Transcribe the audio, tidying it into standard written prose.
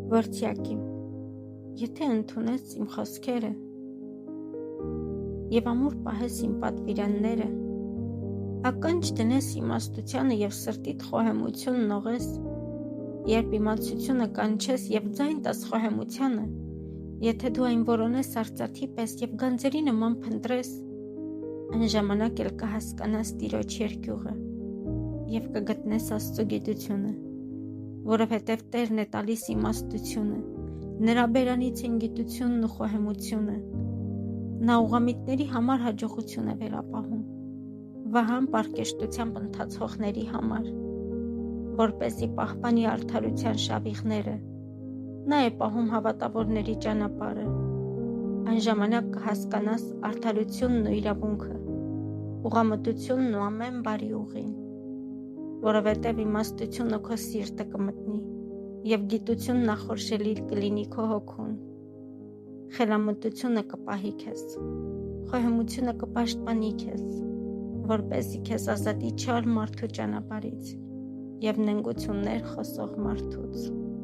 Վրդյակի, եթե ընդունես իմ խոսքերը և ամուր պահես իմ պատվիրանները, ականջ դնես իմաստությանը և սրտիդ խոհեմությունն օղես, երբ իմացությունը կանչես և ձայն տաս խոհեմությանը, եթե դու այն որոնես արծաթի պես և գանձերի նման փնտրես, այն ժամանակ էլ կհասկանաս Տիրոջ երկյուղը և կգտնես Աստծո գիտությունը, որովհետև Տերն է տալիս իմաստությունը, նրա բերանից են գիտությունն ու խոհեմությունը, նա ուղղամիտների համար հաջողություն է վերապահում, վահան պառկեշտությամբ ընթացողների համար, որպեսզի պահպանի արդարության շավիղները, նա է պահում հավատավորների ճանապարհը, այն ժամանակ կհասկանաս արդարությունն ու իրավունքը, ուղղամտությունն ու ամեն բարի ուղին, որովհետև իմաստությունը քո սիրտը կմտնի և գիտությունն ախորժելի կլինի քո հոգուն, խելամտությունը կպահի քեզ, խոհեմությունը կպաշտպանի քեզ, որպեսզի քեզ ազատի չար մարդու ճանապարհից և նենգություններ խոսող մարդուց։